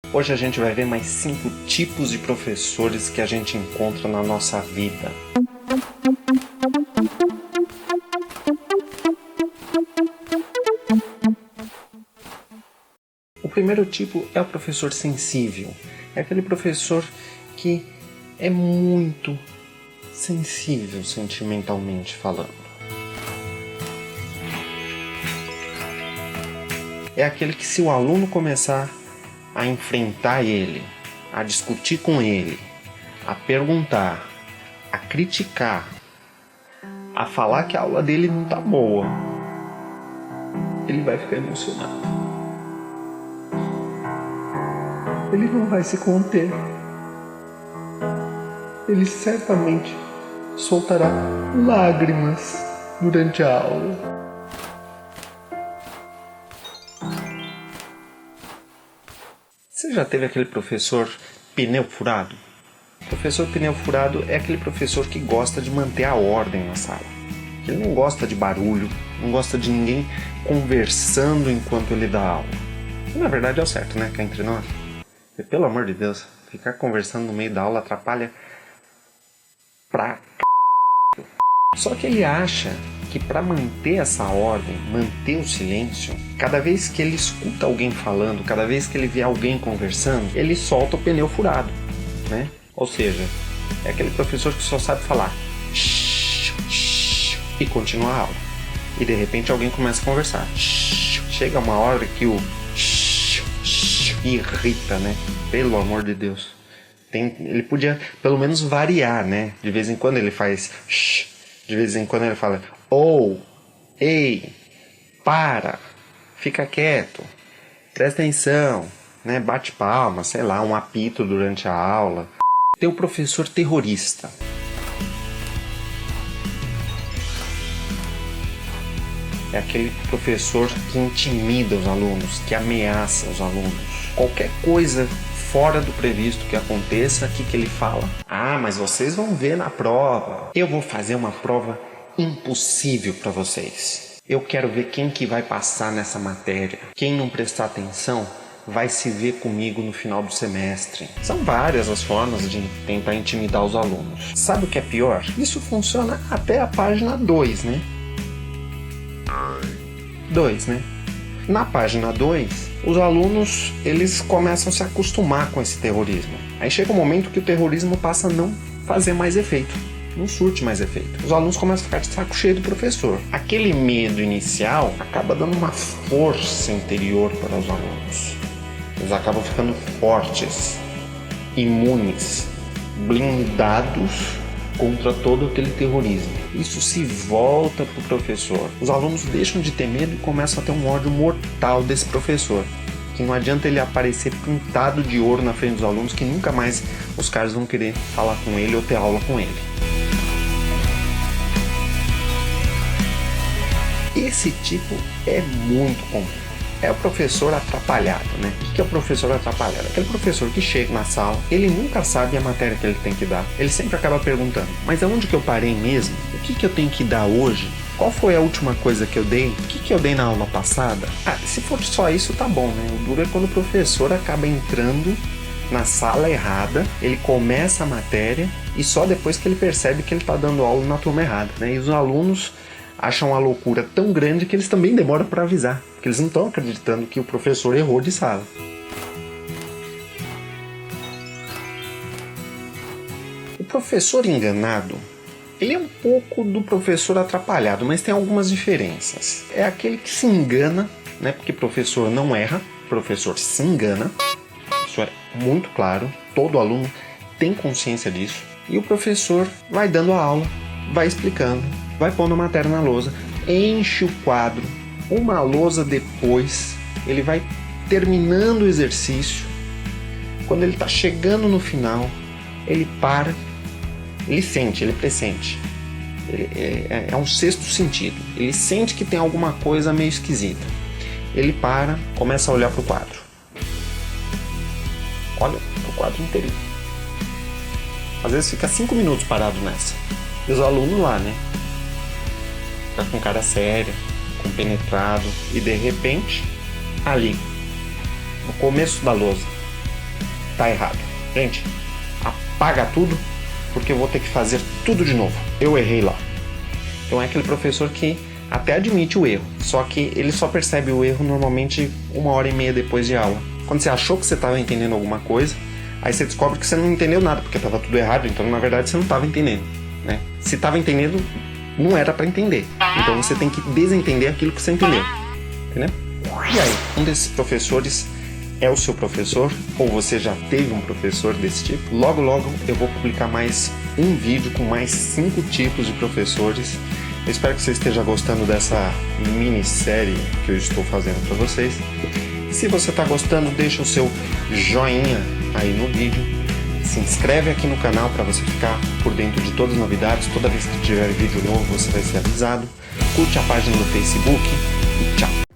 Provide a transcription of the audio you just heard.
Hoje a gente vai ver mais 5 tipos de professores que a gente encontra na nossa vida. O primeiro tipo é o professor sensível. É aquele professor que é muito sensível sentimentalmente falando. É aquele que, se o aluno começar a enfrentar ele, a discutir com ele, a perguntar, a criticar, a falar que a aula dele não tá boa, ele vai ficar emocionado. Ele não vai se conter. Ele certamente soltará lágrimas durante a aula. Você já teve aquele professor pneu furado? O professor pneu furado é aquele professor que gosta de manter a ordem na sala. Ele não gosta de barulho, não gosta de ninguém conversando enquanto ele dá aula. E, na verdade é o certo, né? Que é entre nós. E, pelo amor de Deus, ficar conversando no meio da aula atrapalha pra c****. Só que ele acha que para manter essa ordem, manter o silêncio, cada vez que ele escuta alguém falando, cada vez que ele vê alguém conversando, ele solta o pneu furado, né? Ou seja, é aquele professor que só sabe falar e continua a aula. E de repente alguém começa a conversar. Chega uma hora que o irrita, né? Pelo amor de Deus. Ele podia pelo menos variar, né? De vez em quando ele faz de vez em quando ele fala ei, para, fica quieto, presta atenção, né? Bate palma, sei lá, um apito durante a aula. Tem o professor terrorista. É aquele professor que intimida os alunos, que ameaça os alunos. Qualquer coisa fora do previsto que aconteça, o que ele fala? Ah, mas vocês vão ver na prova. Eu vou fazer uma prova impossível para vocês. Eu quero ver quem que vai passar nessa matéria. Quem não prestar atenção vai se ver comigo no final do semestre. São várias as formas de tentar intimidar os alunos. Sabe o que é pior? Isso funciona até a página 2, né? 2, né? Na página 2, os alunos eles começam a se acostumar com esse terrorismo. Aí chega um momento que o terrorismo passa a não fazer mais efeito, não surte mais efeito. Os alunos começam a ficar de saco cheio do professor. Aquele medo inicial acaba dando uma força interior para os alunos. Eles acabam ficando fortes, imunes, blindados contra todo aquele terrorismo. Isso se volta para o professor. Os alunos deixam de ter medo e começam a ter um ódio mortal desse professor. Que não adianta ele aparecer pintado de ouro na frente dos alunos, que nunca mais os caras vão querer falar com ele ou ter aula com ele. Esse tipo é muito comum. É o professor atrapalhado, né? O que é o professor atrapalhado? Aquele professor que chega na sala, ele nunca sabe a matéria que ele tem que dar. Ele sempre acaba perguntando, mas aonde que eu parei mesmo? O que eu tenho que dar hoje? Qual foi a última coisa que eu dei? O que eu dei na aula passada? Ah, se for só isso, tá bom, né? O duro é quando o professor acaba entrando na sala errada, ele começa a matéria e só depois que ele percebe que ele tá dando aula na turma errada, né? E os alunos acham a loucura tão grande que eles também demoram para avisar, porque eles não estão acreditando que o professor errou de sala. O professor enganado, ele é um pouco do professor atrapalhado, mas tem algumas diferenças. É aquele que se engana, né? Porque professor não erra, professor se engana. Isso é muito claro, todo aluno tem consciência disso. E o professor vai dando a aula, vai explicando, vai pondo a matéria na lousa, enche o quadro, uma lousa depois, ele vai terminando o exercício. Quando ele está chegando no final, ele para, ele sente, ele pressente. É um sexto sentido. Ele sente que tem alguma coisa meio esquisita. Ele para, começa a olhar para o quadro. Olha para o quadro inteirinho. Às vezes fica 5 minutos parado nessa. E os alunos lá, né? Fica com cara séria, compenetrado. E de repente, ali, no começo da lousa, tá errado. Gente, apaga tudo, porque eu vou ter que fazer tudo de novo. Eu errei lá. Então é aquele professor que até admite o erro, só que ele só percebe o erro normalmente 1h30 depois de aula. Quando você achou que você estava entendendo alguma coisa, aí você descobre que você não entendeu nada, porque estava tudo errado, então na verdade você não estava entendendo, né? Se estava entendendo, não era para entender. Então você tem que desentender aquilo que você entendeu, entendeu? E aí, um desses professores é o seu professor, ou você já teve um professor desse tipo? Logo logo eu vou publicar mais um vídeo com mais 5 tipos de professores. Eu espero que você esteja gostando dessa minissérie que eu estou fazendo para vocês. Se você está gostando, deixa o seu joinha aí no vídeo. Se inscreve aqui no canal para você ficar por dentro de todas as novidades. Toda vez que tiver vídeo novo você vai ser avisado. Curte a página no Facebook e tchau!